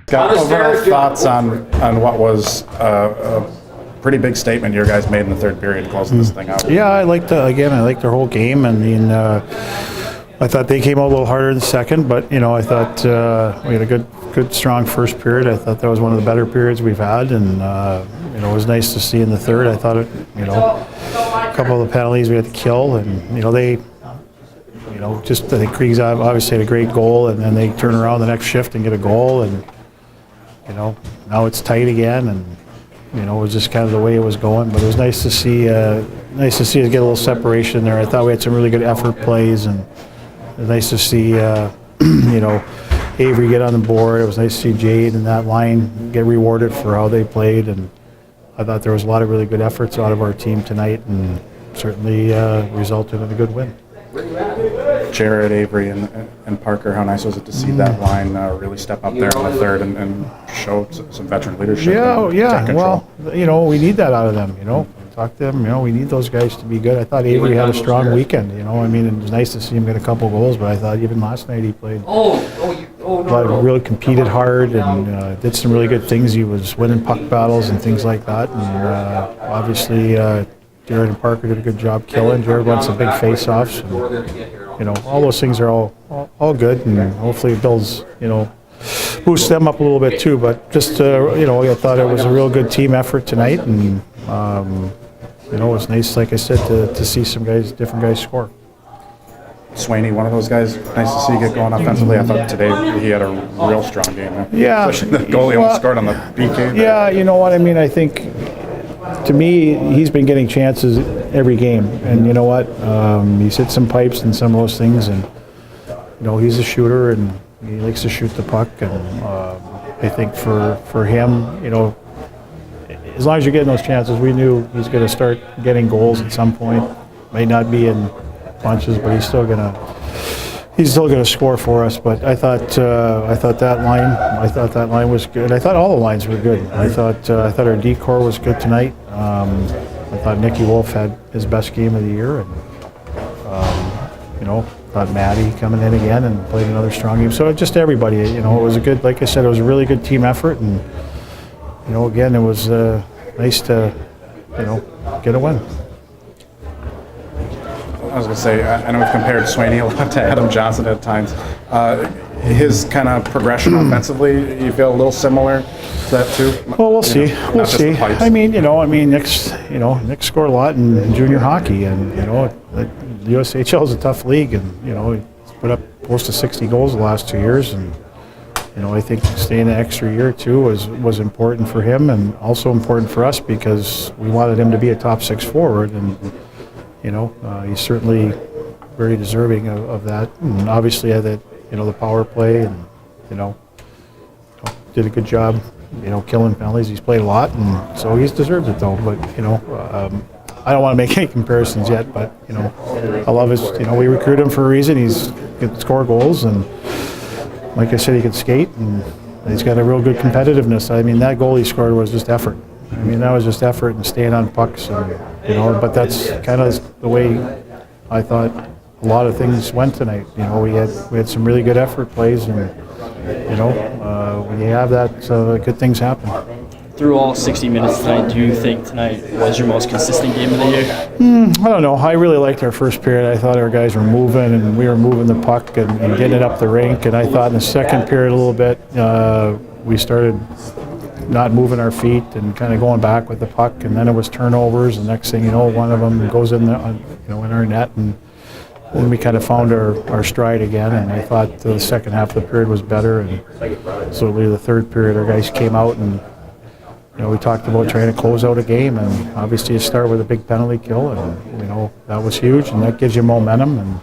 Scott, overall thoughts on what was a pretty big statement you guys made in the third period closing this thing out? Yeah, I liked their whole game. I mean, I thought they came out a little harder in the second, but I thought we had a good, strong first period. I thought that was one of the better periods we've had, and it was nice to see in the third. I thought a couple of the penalties we had to kill, and they. I think Krieg's obviously had a great goal, and then they turn around the next shift and get a goal, and now it's tight again, and it was just kind of the way it was going. But it was nice to see us get a little separation there. I thought we had some really good effort plays, and it was nice to see Avery get on the board. It was nice to see Jade and that line get rewarded for how they played, and I thought there was a lot of really good efforts out of our team tonight, and certainly resulted in a good win. Jared, Avery, and Parker, how nice was it to see that line really step up there in the third and show some veteran leadership? Yeah. Well, we need that out of them. Talk to them. We need those guys to be good. I thought Avery had a strong weekend. I mean, it was nice to see him get a couple goals, but I thought even last night he played. Really competed hard and did some really good things. He was winning puck battles and things like that. And obviously, Jared and Parker did a good job killing. Jared won some big face-offs. And, all those things are all good, and hopefully it builds, boosts them up a little bit too. But just, I thought it was a real good team effort tonight, and it was nice, like I said, to see some different guys score. Swaney, one of those guys, nice to see get going offensively. I thought today he had a real strong game. Yeah. Especially the goalie almost scored on the PK. Yeah, you know what I mean? I think, to me, he's been getting chances every game. And you know what? He's hit some pipes and some of those things. And, he's a shooter and he likes to shoot the puck. And I think for him, as long as you're getting those chances, we knew he's going to start getting goals at some point. May not be in bunches, but he's still going to score for us. But I thought that line was good. I thought all the lines were good. I thought our D-core was good tonight. I thought Nicky Wolf had his best game of the year, and thought Maddie coming in again and played another strong game. So just everybody, it was a good. Like I said, it was a really good team effort, and again, it was nice to get a win. I was going to say, I know we've compared Swaney a lot to Adam Johnson at times. His kind of progression offensively, you feel a little similar to that too? Well, we'll see. We'll see. I mean, Nick scored a lot in junior hockey, and the USHL is a tough league, and he's put up close to 60 goals the last 2 years, and I think staying an extra year too was important for him, and also important for us because we wanted him to be a top 6 forward, and he's certainly very deserving of that, and obviously had that, the power play, and did a good job, killing penalties. He's played a lot, and so he's deserved it though. But I don't want to make any comparisons yet. But I love his. We recruit him for a reason. He can score goals, and like I said, he can skate, and he's got a real good competitiveness. I mean, that goal he scored was just effort. I mean, that was just effort and staying on pucks, and But that's kind of the way I thought a lot of things went tonight. We had some really good effort plays, and when you have that, good things happen. Through all 60 minutes tonight, do you think tonight was your most consistent game of the year? I don't know. I really liked our first period. I thought our guys were moving, and we were moving the puck and getting it up the rink. And I thought in the second period a little bit, we started not moving our feet and kind of going back with the puck. And then it was turnovers. And next thing you know, one of them goes in our net, and then we kind of found our stride again. And I thought the second half of the period was better. And certainly the third period, our guys came out and. We talked about trying to close out a game, and obviously you start with a big penalty kill, and that was huge, and that gives you momentum. And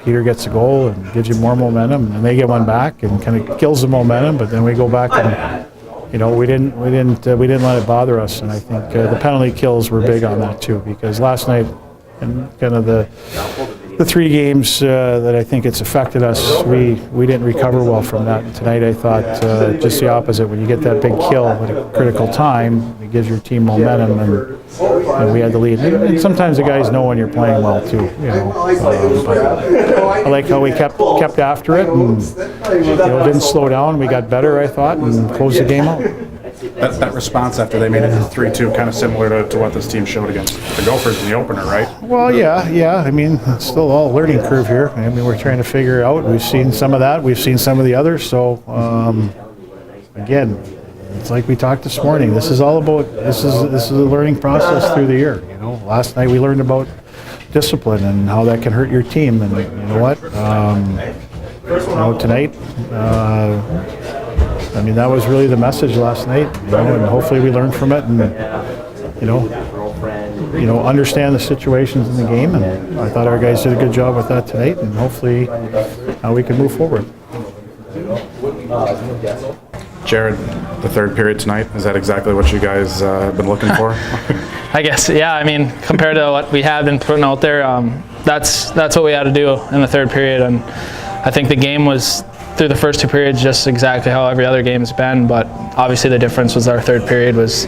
Peter gets a goal and gives you more momentum, and they get one back and kind of kills the momentum. But then we go back and we didn't let it bother us. And I think the penalty kills were big on that too, because last night and kind of the 3 games that I think it's affected us, we didn't recover well from that. And tonight I thought just the opposite. When you get that big kill at a critical time, it gives your team momentum, and we had the lead. And sometimes the guys know when you're playing well too. But I like how we kept after it, and didn't slow down. We got better, I thought, and closed the game out. That response after they made it 3-2, kind of similar to what this team showed against the Gophers in the opener, right? Well, yeah. I mean, it's still all a learning curve here. I mean, we're trying to figure it out. We've seen some of that. We've seen some of the others. So, again, it's like we talked this morning. This is all about this is a learning process through the year. Last night we learned about discipline and how that can hurt your team. And you know what? Tonight. I mean, that was really the message last night, and hopefully we learn from it and, understand the situations in the game. And I thought our guys did a good job with that tonight, and hopefully we can move forward. Jared, the third period tonight, is that exactly what you guys have been looking for? I guess, yeah. I mean, compared to what we have been putting out there, that's what we had to do in the third period. And I think the game was, through the first 2 periods, just exactly how every other game's been, but obviously the difference was our third period was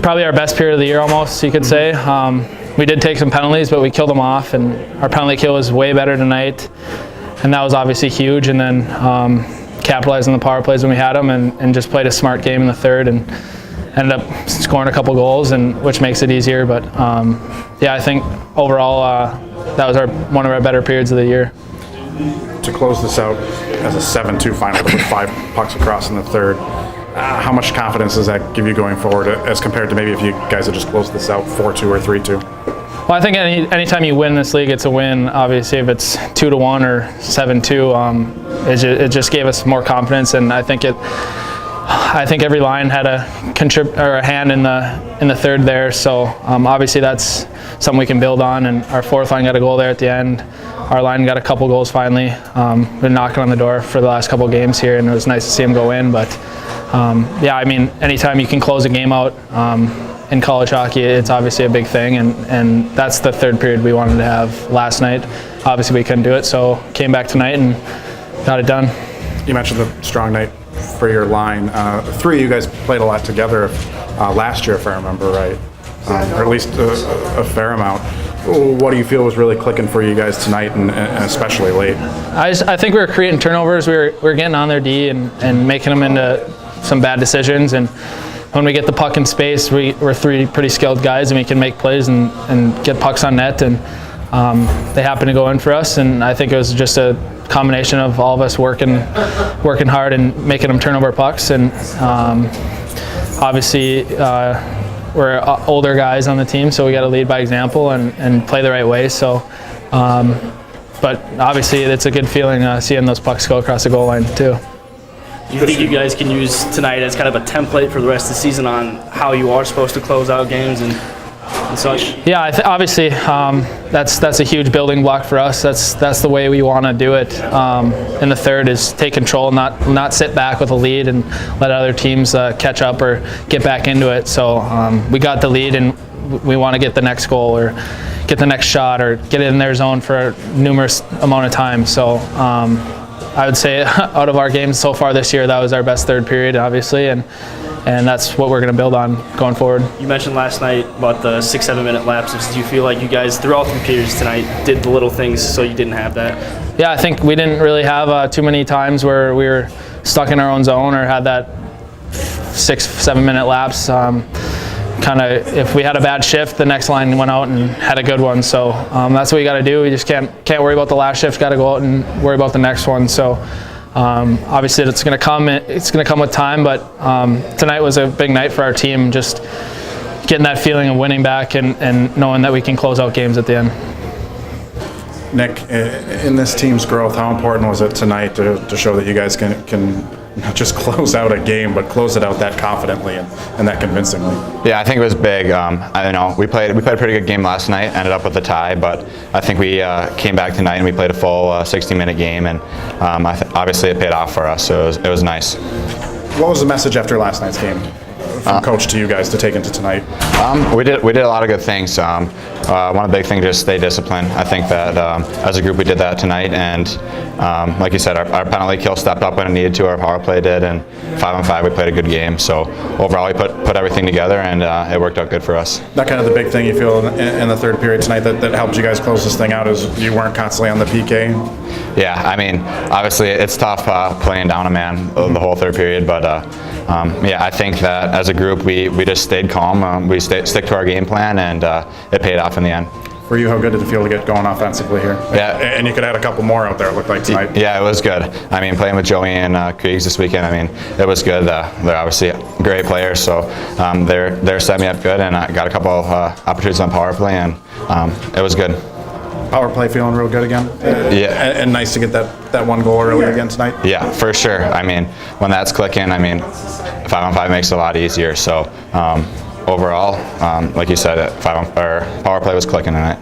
probably our best period of the year almost, you could say. We did take some penalties, but we killed them off, and our penalty kill was way better tonight, and that was obviously huge. And then capitalized on the power plays when we had them, and just played a smart game in the third, and ended up scoring a couple goals, and which makes it easier. But yeah, I think overall that was one of our better periods of the year. To close this out as a 7-2 final with 5 pucks across in the third, how much confidence does that give you going forward as compared to maybe if you guys had just closed this out 4-2 or 3-2? Well, I think anytime you win this league, it's a win. Obviously, if it's 2-1 or 7-2, it just gave us more confidence, and I think every line had a hand in the third there. So obviously that's something we can build on, and our fourth line got a goal there at the end. Our line got a couple goals finally. Been knocking on the door for the last couple games here, and it was nice to see them go in. But yeah, I mean, anytime you can close a game out in college hockey, it's obviously a big thing, and that's the third period we wanted to have last night. Obviously we couldn't do it, so came back tonight and got it done. You mentioned the strong night for your line. 3 of you guys played a lot together last year, if I remember right, or at least a fair amount. What do you feel was really clicking for you guys tonight, and especially late? I think we were creating turnovers. We were getting on their D and making them into some bad decisions. And when we get the puck in space, we're 3 pretty skilled guys, and we can make plays and get pucks on net. And they happened to go in for us. And I think it was just a combination of all of us working hard and making them turn over pucks. And obviously, we're older guys on the team, so we got to lead by example and play the right way. So, but obviously, it's a good feeling seeing those pucks go across the goal line too. Do you think you guys can use tonight as kind of a template for the rest of the season on how you are supposed to close out games and such? Yeah, obviously that's a huge building block for us. That's the way we want to do it. In the third is take control, not sit back with a lead and let other teams catch up or get back into it. So we got the lead, and we want to get the next goal or get the next shot or get in their zone for a numerous amount of time. So I would say out of our games so far this year, that was our best third period, obviously, and that's what we're going to build on going forward. You mentioned last night about the 6-7 minute lapses. Do you feel like you guys, through all 3 periods tonight, did the little things so you didn't have that? Yeah, I think we didn't really have too many times where we were stuck in our own zone or had that 6-7 minute lapse. Kind of, if we had a bad shift, the next line went out and had a good one. So that's what we got to do. We just can't worry about the last shift. Got to go out and worry about the next one. So obviously it's going to come. It's going to come with time. But tonight was a big night for our team. Just getting that feeling of winning back and knowing that we can close out games at the end. Nick, in this team's growth, how important was it tonight to show that you guys can not just close out a game, but close it out that confidently and that convincingly? Yeah, I think it was big. I know we played a pretty good game last night. Ended up with a tie, but I think we came back tonight and we played a full 60-minute game, and obviously it paid off for us. So it was nice. What was the message after last night's game from coach to you guys to take into tonight? We did a lot of good things. One big thing, just stay disciplined. I think that as a group we did that tonight, and like you said, our penalty kill stepped up when it needed to. Our power play did, and 5-on-5 we played a good game. So overall, we put everything together, and it worked out good for us. That kind of the big thing you feel in the third period tonight that helped you guys close this thing out is you weren't constantly on the PK. Yeah, I mean, obviously it's tough playing down a man the whole third period, but yeah, I think that as a group we just stayed calm. We stick to our game plan, and it paid off in the end. For you, how good did it feel to get going offensively here? Yeah. And you could add a couple more out there, it looked like tonight. Yeah, it was good. I mean, playing with Joey and Kriegs this weekend, I mean, it was good. They're obviously great players, so they're setting me up good, and I got a couple opportunities on power play, and it was good. Power play feeling real good again? Yeah. And nice to get that one goal early again tonight? Yeah, for sure. I mean, when that's clicking, I mean, 5-on-5 makes it a lot easier. So overall, like you said, power play was clicking tonight.